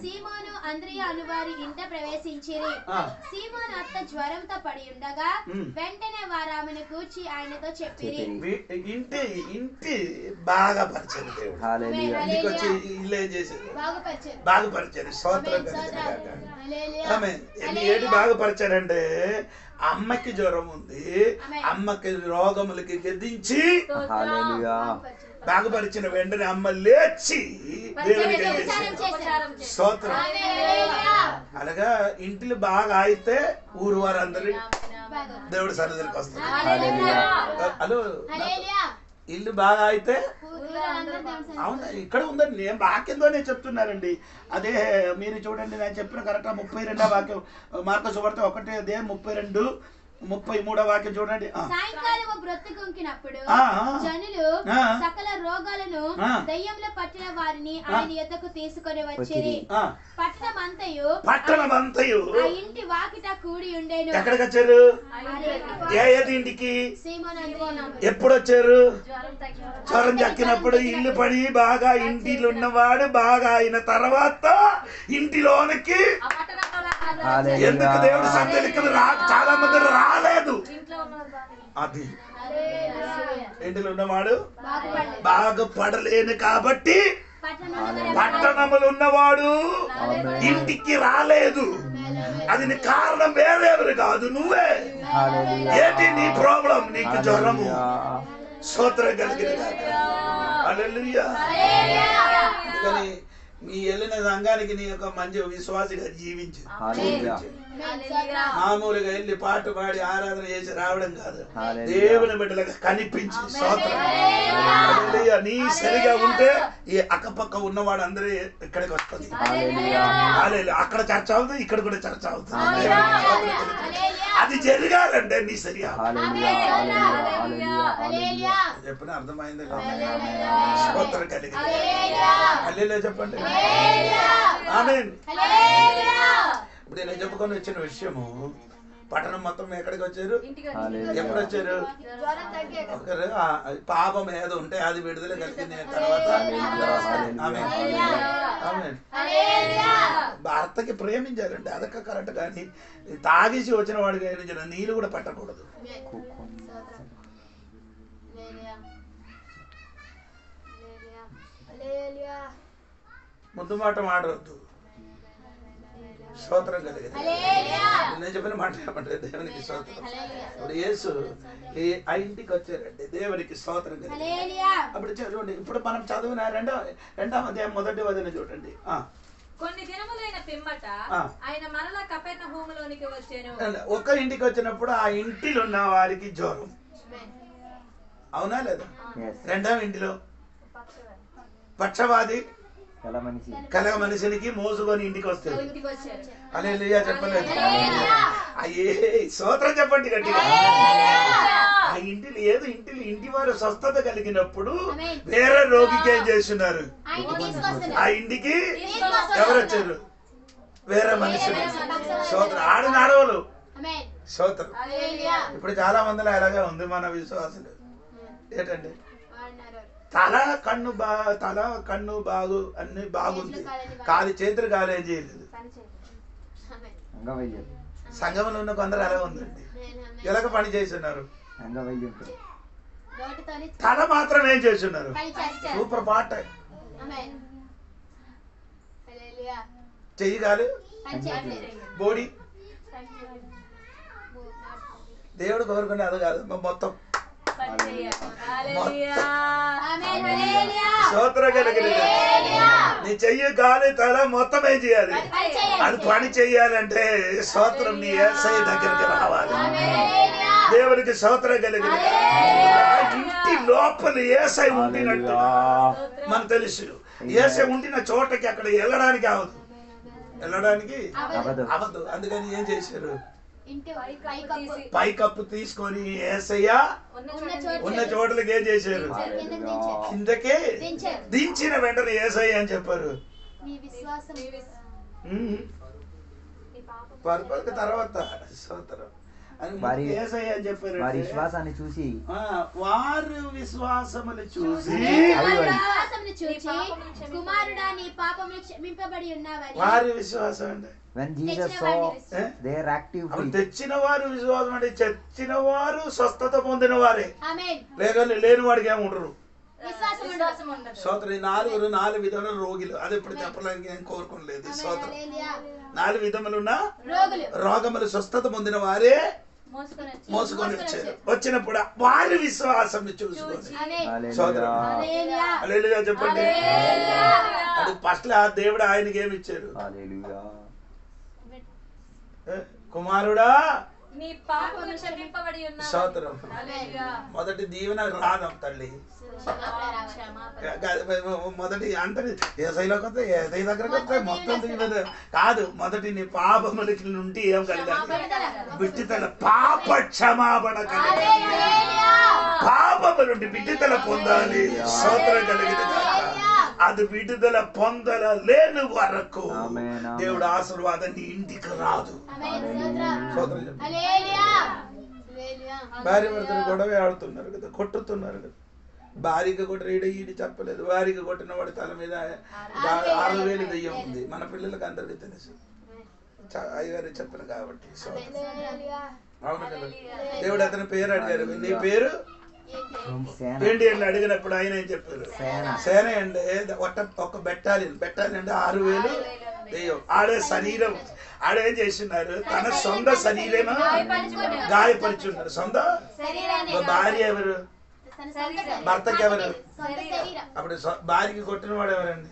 సీమోను అంద్రియ అనువారి ఇంట ప్రవేశించిరి. సీమోను అత్త జ్వరంతో పడి ఉండగా వెంటనే వారు ఆమెను కూర్చి ఆయనతో చెప్పిరి. ఇంటి బాగా పరిచయం దేవుడు. ఇంటికి వచ్చి ఇల్లు ఏం చేసేది? బాగుపరిచారు. స్తోత్రం. ఏడు బాగుపరిచారంటే అమ్మకి జ్వరం ఉంది, అమ్మకి రోగములకి గెదించి బాగుపరిచిన వెంటనే అమ్మ లేచి దేవునికి స్తోత్రం. అలాగా ఇంటిలో బాగా అయితే ఊరు వారందరూ దేవుడి సన్నిధికి వస్తారు. హలో, ఇల్లు బాగా అయితే అవునా? ఇక్కడ ఉందండి, నేను వాక్యంతోనే చెప్తున్నారండి. అదే మీరు చూడండి, నేను చెప్పిన కరెక్ట్ 32వ వాక్యం మార్కు సువార్త 1:32-33వ వాక్యం చూడండి. సాయంకాలము బ్రొత్తుకొంకినప్పుడు జనులు సకల రోగాలను దయ్యంలో పట్టిన వారిని ఆయన యొద్దకు తీసుకొని వచ్చిరి. పట్టణమంతయు ఆ ఇంటి వాకిట కూడి ఉండేను. ఎక్కడికి వచ్చారు? ఇంటికి ఎప్పుడు వచ్చారు? జ్వరం తగ్గినప్పుడు. ఇల్లు పడి బాగా ఇంటిలో ఉన్నవాడు బాగా అయిన తర్వాత ఇంటిలోనికి ఎందుకు దేవుడు సంతలికి చాలా మంది రాలేదు. అది ఇంటిలో ఉన్నవాడు బాగుపడలేను కాబట్టి పట్టణములు ఉన్నవాడు ఇంటికి రాలేదు. అది నీ కారణం వేరెవరు కాదు, నువ్వే. ఏంటి నీ ప్రాబ్లం? నీకు జ్వరము. స్తోత్రం కలిగిన గాక. హల్లెలూయా. అందుకని నీ వెళ్ళిన సంఘానికి నీ యొక్క మంచి విశ్వాసిగా జీవించు. మామూలుగా వెళ్ళి పాట పాడి ఆరాధన చేసి రావడం కాదు, దేవుని బిడ్డలుగా కనిపించి స్తోత్రం. హల్లెలూయా. నీ సరిగా ఉంటే ఈ అక్కపక్క ఉన్నవాడు అందరూ ఇక్కడికి వస్తుంది. అక్కడ చర్చ అవుతుంది, ఇక్కడ కూడా చర్చ అవుతుంది. అది జరగాలంటే నీ సరిగా చెప్పిన అర్థమైంది. స్తోత్రం కలిగి హల్లెలూయా చెప్పండి. ఆమేన్. ఇప్పుడు నేను చెప్పుకొని వచ్చిన విషయము, పట్టణం మొత్తం ఎక్కడికి వచ్చారు? ఎప్పుడు వచ్చారు? ఒకరు పాపం ఏదో ఉంటే అది విడుదల కలిగిన తర్వాత భర్తకి ప్రేమించాలండి, అదొక కరెక్ట్. కానీ తాగేసి వచ్చిన వాడికి నీళ్ళు కూడా పట్టకూడదు. ముద్దు మాట మాడవద్దు. స్తోత్రం కలిగింది. నేను చెప్పిన మాట ఏమంటే దేవునికి స్తోత్రం. ఇప్పుడు యేసు ఆ ఇంటికి వచ్చారండి, దేవునికి స్తోత్రం కలిగింది. అప్పుడు చూడండి, ఇప్పుడు మనం చదివిన రెండవ అధ్యాయం 1వ వచనం చూడండి. కొన్ని దినములైన పిమ్మట ఆయన మరలా కపెర్నహూములోనికి వచ్చాను. ఒక ఇంటికి వచ్చినప్పుడు ఆ ఇంటిలో ఉన్న వారికి జ్వరం, అవునా లేదా? రెండవ ఇంటిలో పక్షవాది కలగ మనిషినికి మోసుకొని ఇంటికి వస్తుంది. హల్లెలూయా చెప్పలేదు. అయ్యే స్తోత్రం చెప్పండి గట్టిగా. ఆ ఇంటిలో ఇంటి వారు స్వస్థత కలిగినప్పుడు వేరే రోగికి ఏం చేస్తున్నారు? ఆ ఇంటికి ఎవరు వచ్చారు? వేరే మనుషులు. స్తోత్రం. ఆడిన ఆడవాళ్ళు. స్తోత్రం. ఇప్పుడు చాలా మందిలో అలాగే ఉంది మన విశ్వాసులు. ఏంటండి? తల కన్ను బాగు అన్ని బాగుంది, కాలి చేతులు కాలు ఏం చేయలేదు. సంఘంలో ఉన్న కొందరు అలా ఉందండి, ఎలాగ పని చేస్తున్నారు. తల మాత్రం ఏం చేస్తున్నారు? సూపర్ పాట. చెయ్యి కాలు బోడి దేవుడు కోరుకునే అది కాదు, మొత్తం స్తోత్రం కలిగిన. నీ చెయ్యి గాలి తల మొత్తం ఏం చేయాలి? అది పని చెయ్యాలంటే స్తోత్రం నీ యేసయ్య దగ్గరికి రావాలి. దేవునికి స్తోత్రం కలిగిన. ఇంటి లోపల యేసయ్య ఉండినట్టు మనకు తెలుసు. యేసయ్య ఉండిన చోటకి అక్కడ వెళ్ళడానికి అవదు. అందుకని ఏం చేశారు? పైకప్పు తీసుకొని యేసయ్య ఉన్న చోట్లకి ఏం చేశారు? కిందకే దించిన వెంటనే యేసయ్య అని చెప్పారు. తర్వాత వారి విశ్వాసాన్ని చూసి వారు విశ్వాసములు చూసి కుమారుడా నీ పాపములు క్షమింపబడి ఉన్నావని. వారి విశ్వాసం అంటే when Jesus saw their active faith, తెచ్చిన వారు విశ్వాసం అంటే చచ్చిన వారు స్వస్థత పొందిన వారే. ఆమేన్. లేని వాడికి ఏమి ఉండరు. విశ్వాసం ఉండదు. స్తోత్రం. 4 విధముల రోగులు, అది ఇప్పుడు చెప్పడానికి నేను కోరుకోలేదు. స్తోత్రం. 4 విధములున్న రోగములు స్వస్థత పొందిన వారే మోసుకొని వచ్చారు. వచ్చినప్పుడు వారి విశ్వాసం చూసుకొని హల్లెలూయా చెప్పండి. అది ఫస్ట్ ఆ దేవుడు ఆయనకి ఏమి ఇచ్చారు? కుమారుడా నీ పాపములు క్షమింపబడి ఉన్నావు. స్తోత్రం. మొదటి దీవెన రాదం తల్లి. మొదటి అందరి ఏసైలోకి వస్తే ఏసై దగ్గరకు వస్తే మొత్తం దీవెన కాదు. మొదటి నీ పాపములకి నుండి ఏం కలగాలి? విడుదల, పాప క్షమాపణ కలగాలి. పాపము నుండి విడుదల పొందాలి. స్తోత్రం కలిగిన అది విడుదల పొందలేని వరకు దేవుడు ఆశీర్వాదం నీ ఇంటికి రాదు. భార్య భర్తలు గొడవ ఆడుతున్నారు కదా, కొట్టుతున్నారు కదా. భార్యకి కొట్టిన ఈయన చెప్పలేదు. భార్యకి కొట్టిన వాడి తల మీద 6,000 దెయ్యం ఉంది. మన పిల్లలకి అందరికీ తెలుసు, అయ్యగారు చెప్పను కాబట్టి. అవును కదా. దేవుడు అతని పేరు అడిగారు, నీ పేరు ఏంటి అని అడిగినప్పుడు ఆయన ఏం చెప్పారు? సేన అండి. ఒక బెట్టాలి అంటే 6,000 దెయ్యం ఆడే శరీరం ఆడేం చేస్తున్నారు? తన సొంత శరీరం గాయపరుచున్నారు. సొంత భార్య ఎవరు? భర్తకి ఎవరు? అప్పుడు భార్యకి కొట్టిన వాడు ఎవరండి?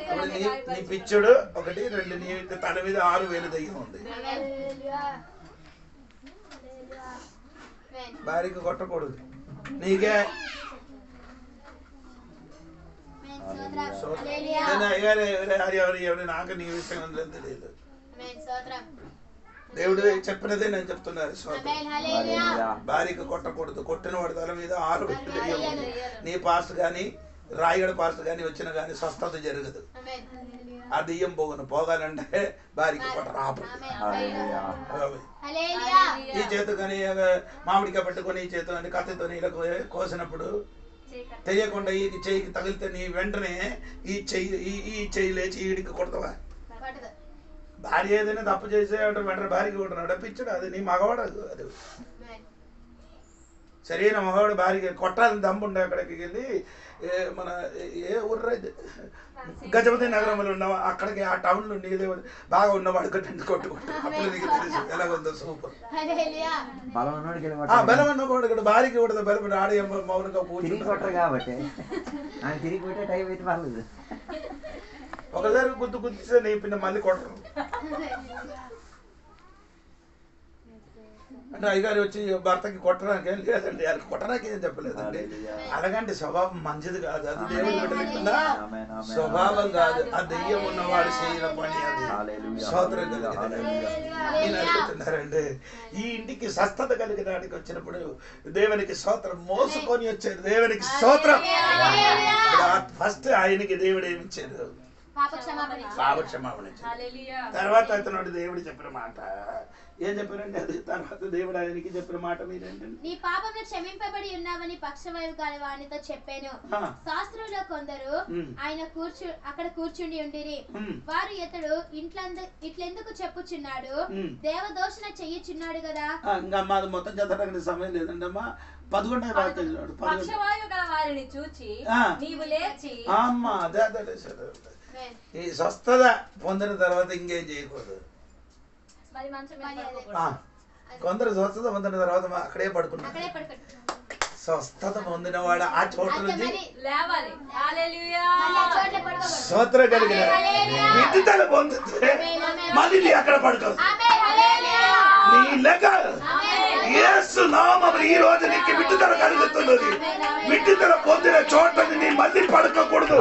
ఇప్పుడు నీ పిచ్చుడు 1 2 నీ తన మీద 6000 దయ్యం ఉంది. భార్యకి కొట్టకూడదు. నీకే ఎవరు నాకు నీ విషయం తెలియదు. దేవుడు చెప్పినదే నేను చెప్తున్నారు. భార్యకి కొట్టకూడదు. కొట్టిన వాడి తల మీద 6000 దయ్యం ఉంది. నీ పాస్ట్ కానీ రాయగడ పాస్ట్ కానీ వచ్చిన కానీ స్వస్థత జరగదు. ఆ దెయ్యం పోగాలంటే భార్యకి కొట్ట రాపు. ఈ చేతు కానీ మామిడికాయ పట్టుకొని ఈ చేతు అని కత్తితో ఇలా కోసినప్పుడు తెలియకుండా ఈ చెయ్యికి తగిలితే నీ వెంటనే ఈ చెయ్యి లేచి ఈడికి కొడతావా? భార్య ఏదైనా తప్పు చేసే వెంటనే భార్యకి కొట్టినాడు పిచ్చాడు. అది నీ మగవాడు. అది సరైన మగవాడు భార్యకి కొట్టాలని దమ్ముండే అక్కడికి వెళ్ళి మన ఏ ఊర్ర గజపతి నగరంలో ఉన్నావా అక్కడికి ఆ టౌన్ నుండి బాగా ఉన్నవాడు కొట్టుకుంటా. అప్పుడు నీకు తెలుసు ఎలాగొందో సూపర్. బలం ఉన్నవాడు ఇక్కడ భార్యకి కూడా బలం ఆడే మౌనంగా కూర్చుంటారు కాబట్టి ఒకసారి గుర్తిస్తే నీ పిన్న మళ్ళీ కొట్టరు. అంటే అయ్యగారు వచ్చి భర్తకి కొట్టడానికి ఏం లేదండి, వాళ్ళకి కొట్టడానికి ఏం చెప్పలేదండి. అలాగంటే స్వభావం మంచిది కాదు. అది దేవుడు పెట్టకుండా స్వభావం కాదు. ఆ దెయ్యం ఉన్నవాడు చేయని పని. అది స్తోత్రం నేను అడుగుతున్నారండి. ఈ ఇంటికి స్వస్థత కలిగినాడికి వచ్చినప్పుడు దేవునికి స్తోత్రం మోసుకొని వచ్చాడు. దేవునికి స్తోత్రం. ఫస్ట్ ఆయనకి దేవుడు ఏమిచ్చాడు? పాప క్షమాపణ. తర్వాత అతను దేవుడు చెప్పిన మాట ఏం చెప్పారండి? అది తర్వాత దేవుడు ఆయనకి చెప్పిన మాట మీరేంటండి? నీ పాపములు క్షమింపబడి ఉన్నావని పక్షవాయువు గల వానితో చెప్పాను. శాస్త్రుల్లో కొందరు ఆయన అక్కడ కూర్చుండి ఉండిరి. వారు ఇతడు ఇట్లెందుకు చెప్పుచున్నాడు? దేవదోషణ చెయ్యుచున్నాడు కదా. ఇంకా మాది మొత్తం చదవడానికి సమయం లేదండి అమ్మా. 11వ వాక్యం పక్షవాయువు గల వారిని చూచి నీవు లేచి అమ్మా అదే ఈ స్వస్థత పొందిన తర్వాత ఇంకేం చేయకూడదు. కొందరు స్వస్థత పొందిన తర్వాత అక్కడే పడుకున్నారు. స్వస్థత పొందిన వాడు ఆ చోటు నుంచి స్తోత్రం కలిగిన విడుదల పొందితే మళ్ళీ అక్కడ పడుకోదు. నీ లెక్క యేసు నామమున ఈ రోజు నీకు విడుదల కలుగుతున్నది. విడుదల పొందిన చోట నీ మళ్ళీ పడుకోకూడదు.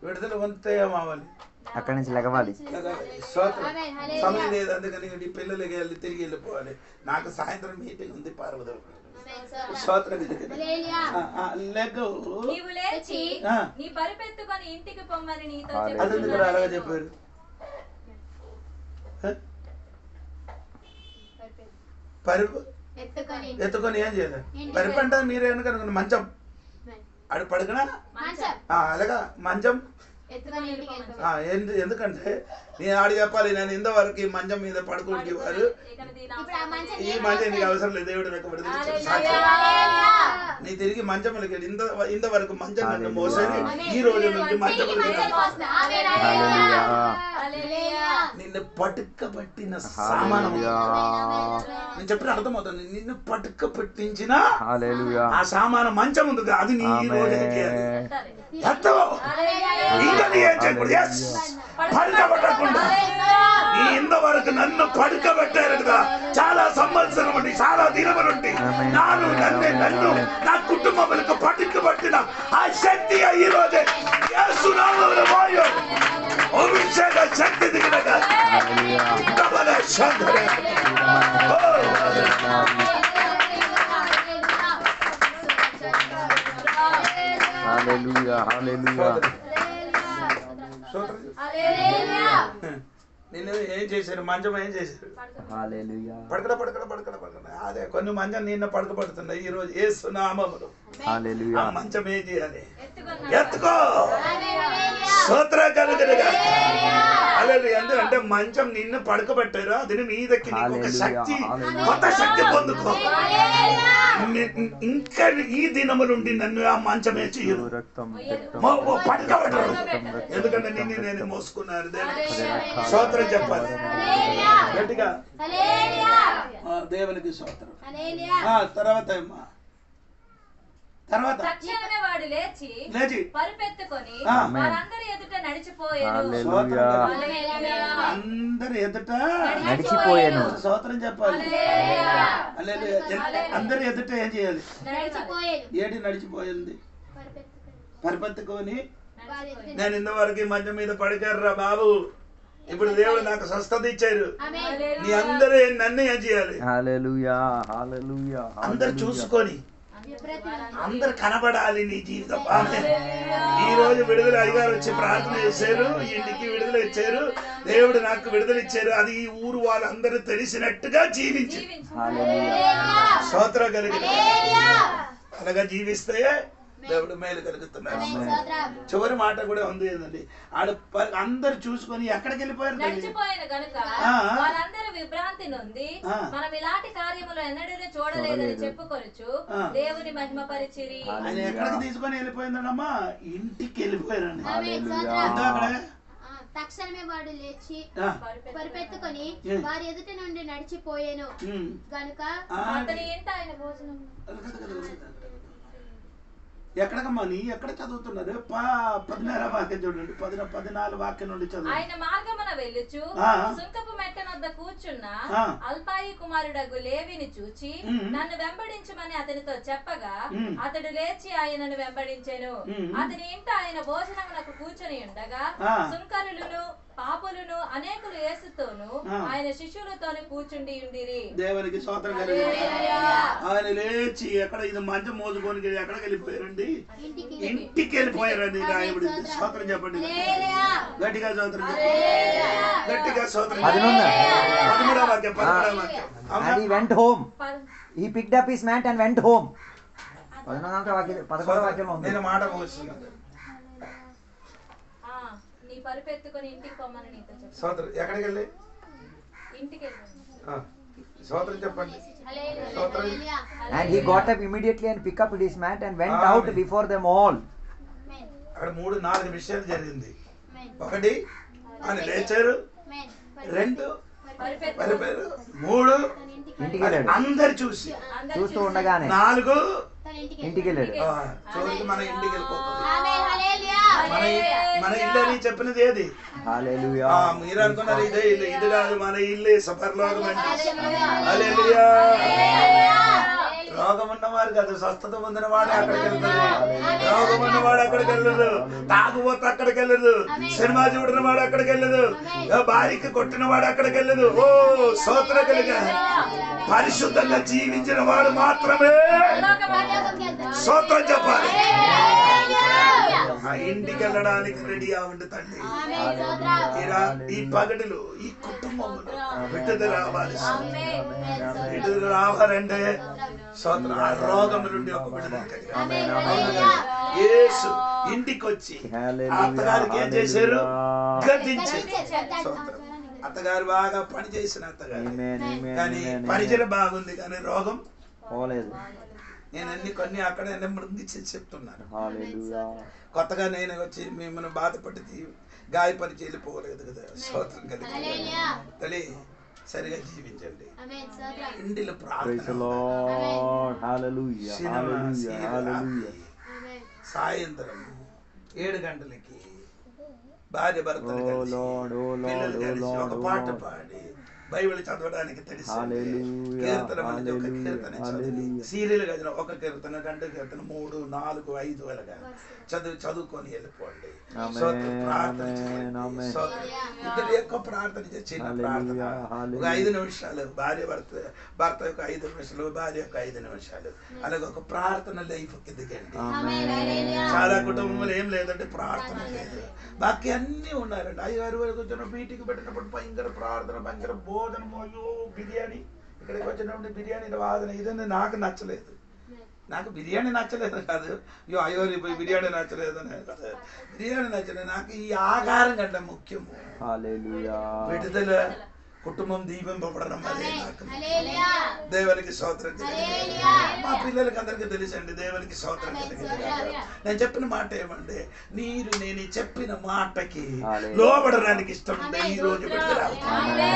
విడుదల పొందితే మావాలి అక్కడి నుంచి లెగవాలి. సమయం లేదు, అందుకని నీ పిల్లలకి వెళ్ళి తిరిగి వెళ్ళిపోవాలి. నాకు సాయంత్రం మీటింగ్ ఉంది పార్వతి. అది కూడా అలాగే చెప్పారు. ఎత్తుకొని ఏం చేయలేదు. పరిపు అంటే మీరేమనుకోండి మంచం ఆడు పడుకున్నా అలాగా మంచం. ఎందుకంటే నేను ఆడి చెప్పాలి, నేను ఇంతవరకు ఈ మంచం మీద పడుకుంటేవారు ఈ మంచం నీకు అవసరం లేదు. దేవుడు నాకు నీ తిరిగి మంచంలోకి వెళ్ళి ఇంతవరకు మంచం నన్ను మోసని ఈ రోజు నుంచి మంచం నిన్ను పట్టుకబట్టిన సామానం. నేను చెప్పిన అర్థమవుతుంది. నిన్ను పట్టుక పెట్టించిన ఆ సామానం మంచం ఉంది. అది నీ ఈ రోజు ఇంకా నీ ఏం చేయకూడదు. పడుకోబెట్టకుండా నీ ఇంతవరకు నన్ను పడుకోబెట్టారు కదా. చాలా సంవత్సరం నుండి చాలా దినముల నుండి నన్ను నా కుటుంబములకు పట్టుకబట్టిన ఆ శక్తి ఈ రోజే యేసునామములో పోయో అభిషేక శక్తి దిగినగా నిన్ను ఏం చేశారు? మంచం ఏం చేశారు? పడకడ అదే కొన్ని మంచం నిన్న పడుకోబడుతున్నాయి. ఈ రోజు యేసు నామములో ఆ మంచం ఏం చేయాలి? ఎత్తుకో. స్తోత్రం కలుగునుగా. ఎందుకంటే మంచం నిన్ను పడుకోబెట్టారు. అది మీదకి నీకు ఒక శక్తి, కొత్త శక్తి పొందుకో. ఇంకా ఈ దినములుండి నన్ను ఆ మంచమే చేయరు, పట్టుకోబడ్డారు. ఎందుకంటే నిన్ను నేను మోసుకున్నాను. స్తోత్రం చెప్పాలి గట్టిగా, దేవునికి స్తోత్రం. తర్వాత తక్షణమే వాడు లేచి పరిపెత్తుకొని వారందరి ఎదుట నడిచిపోయాను. అందరి ఎదుట నడిచిపోయాను. స్తోత్రం చెప్పాలి. అందరి ఎదుట ఏం చేయాలి? ఏడి నడిచిపోయింది? పరిపెత్తుకొని. నేను ఇంతవరకు మంచం మీద పడికారురా బాబు, ఇప్పుడు దేవుడు నాకు స్వస్థత ఇచ్చారు. నీ అందరూ నన్ను ఏం చేయాలి? అందరు చూసుకొని అందరు కనబడాలి నీ జీవితం. ఈ రోజు విడుదల అయ్యగారు వచ్చి ప్రార్థన చేశారు, ఇంటికి విడుదల ఇచ్చారు, దేవుడు నాకు విడుదల ఇచ్చారు. అది ఈ ఊరు వాళ్ళందరూ తెలిసినట్టుగా జీవించి స్తోత్రం కలిగిన అలాగా జీవిస్తే దేవుడు మేలు కలుగుతున్నాడు. చివరి మాట కూడా ఉంది ఏంటండి, ఆడు అందరు చూసుకొని ఎక్కడికి వెళ్ళిపోయారు? నడిచిపోయిన గనుక వారందరూ విభ్రాంతి నొంది మనం ఇలాంటి కార్యములు ఎన్నడూ చూడలేదని చెప్పుకొనుచు దేవుని మహిమపరిచిరి. ఆయన ఎక్కడికి తీసుకొని వెళ్ళిపోయిందమ్మా? ఇంటికి వెళ్ళిపోయారండి. తక్షణమే వాడు లేచి పరిపెత్తుకొని వారి ఎదుట నుండి నడిచిపోయాను గనుక అతని ఇంట ఆయన భోజనం. ఎక్కడికమ్మా నీ ఎక్కడ చదువుతున్నారు? 14 వాక్యం చూడండి, 14 వాక్యం నుండి చదువు. ఆయన మార్గమున వెళ్ళుచు సుంకపు మెట్టనొద్ద కూర్చున్న అల్పాయి కుమారుడగు లేవిని చూచి నన్ను వెంబడించమని అతనితో చెప్పగా అతడు లేచి ఆయనను వెంబడించెను. అతని ఇంట ఆయన భోజనమునకు కూర్చొని ఉండగా సుంకరులను పాపులను అనేకులు యేసుతోను ఆయన శిష్యులతోనే కూర్చుండి ఉండిరి. దేవునికి స్తోత్రం కలిగి ఆయన లేచి ఎక్కడ ఇది మంచం మోసుకొని ఎక్కడికి వెళ్ళిపోయారండి? ఇంటికి వెళ్ళిపోయారండి. రాయబడి స్తోత్రం చెప్పండి గట్టిగా, స్తోత్రం గట్టిగా, స్తోత్రం. 13వ వాక్యం. And he went home. He picked up his mat and went home. 11వ వాక్యంలో ఉంది. నేను మాట ముగిస్తున్నాను. నీ పరిపెత్తుకొని ఇంటికి పొమ్మని నీతో చెప్పు. స్తోత్రం. ఎక్కడికి వెళ్ళి? ఇంటికి వెళ్ళి స్తోత్రం చెప్పండి. And he got up immediately and picked up his mat and went out before them all. అక్కడ 3-4 విషయాలు జరిగింది. ఒకటి ఆయన లేచారు, 2 పరిపారు, 3 ఇంటికి వెళ్ళాడు. అందరు చూస్తూ ఉండగానే 4 ఇంటికి వెళ్ళాడు. చూసి మన ఇంటికి వెళ్ళిపోతుంది. మన ఇల్లు అని చెప్పినది ఏది? మీరు అనుకున్నారు ఇదే ఇల్లు. ఇది కాదు, మన ఇల్లు పరలోకం అంటే. హల్లెలూయా. రోగం ఉన్నవారు కాదు, స్వస్థత పొందిన వాడు అక్కడికి వెళ్తాడు. రోగం ఉన్నవాడు అక్కడికి వెళ్ళదు, తాగుబోతు అక్కడికి వెళ్ళదు, సినిమా చూడిన వాడు అక్కడికి వెళ్ళదు, భార్యకి కొట్టిన వాడు అక్కడికి వెళ్ళదు. ఓ స్తోత్ర కలిగా పరిశుద్ధంగా జీవించిన వాడు మాత్రమే స్తోత్రం చెప్పాలి. ఆ ఇంటికి వెళ్ళడానికి రెడీ అవ్వండి తండ్రి. ఈ పగటిలో ఈ కుటుంబంలో విడుదల రావాలి. విడుదల రావాలంటే స్తోత్రం ఆ రోగం నుండి ఒక విడుదల యేసు ఇంటికి వచ్చి అత్తగారికి ఏం చేశారు? గద్దించారు. అత్తగారు బాగా పని చేసిన అత్తగారు, కానీ పరిచయం బాగుంది, కానీ రోగం పోలేదు. నేను కొన్ని అక్కడ మృంగిచ్చి చెప్తున్నాను. కొత్తగా నేను వచ్చి మిమ్మల్ని బాధపడి గాయపరిచి వెళ్ళిపోలేదు కదా. స్తోత్రం కలిగి తల్లి సరిగా జీవించండి. ఇంటిలో సాయంత్రం 7 గంటలకి భార్య భర్తలు కలిసి ఒక పాట పాడి బైబిల్ చదవడానికి తెలిసి కీర్తన సీరియల్ గా ఒక కీర్తన 2 కీర్తన 3 4 5 వేలగా చదువుకొని వెళ్ళిపోండి. ఇద్దరు ఎక్కువ ప్రార్థన చిన్న ప్రార్థన ఒక 5 నిమిషాలు, భర్త యొక్క 5 నిమిషాలు, భార్య యొక్క 5 నిమిషాలు, అలాగే ఒక ప్రార్థన లైఫ్ దిగండి. చాలా కుటుంబంలో ఏం లేదంటే ప్రార్థన లేదు, బాకీ అన్ని ఉన్నారండి. 5-6 వరకు వచ్చిన మీటింగ్ పెట్టినప్పుడు భయంకర ప్రార్థన, భయంకర భోజనం, అయ్యో బిర్యానీ, ఇక్కడికి వచ్చినప్పుడు బిర్యానీ వాదన, ఇదంతా నాకు నచ్చలేదు. నాకు బిర్యానీ నచ్చలేదు కాదు, అయ్యో బిర్యానీ నచ్చలేదు అనే కదా, బిర్యానీ నచ్చలేదు. నాకు ఈ ఆహారం కంటే ముఖ్యము విడుదల. కుటుంబం దీవింపబడడం అదే నాకు హల్లెలూయా దేవునికి స్తోత్రం కలిగింది. మా పిల్లలకి అందరికీ తెలుసండి దేవునికి స్తోత్రం కలిగింది. నేను చెప్పిన మాట ఏమంటే నేను చెప్పిన మాటకి లోబడడానికి ఇష్టం ఉంటే ఈ రోజు విడుదల అవుతుంది.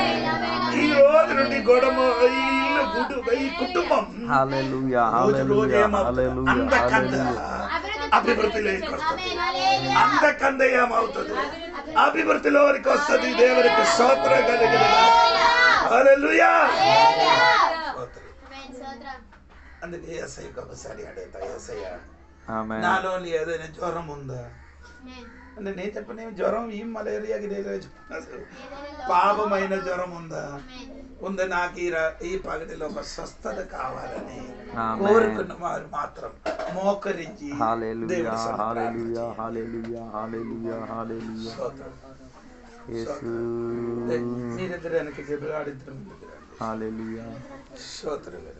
ఈ రోజు నుండి గొడవ ఈ ఇల్లు ఈ కుటుంబం రోజు ఏమవుతుంది అందకంద అభివృద్ధిలోకి వస్తుంది. అందకంద ఏమవుతుంది అభివృద్ధిలోకి వస్తుంది. దేవునికి స్తోత్రం కలిగింది. హల్లెలూయా. అందుకే యేసయ్యకి ఒకసారి అడుగుతా, యేసయ్య నాలో ఏదైనా జ్వరం ఉందా అంటే నేను చెప్పిన జ్వరం ఈ మలేరియాకి పాపమైన జ్వరం ఉందా ఉంది. నాకు ఈ పగటిలో ఒక స్వస్థత కావాలని కోరుకున్న వారు మాత్రం మోకరించి మీరిద్దరు వెనక్కి చెప్పి ఆడిద్దరు స్తోత్రం.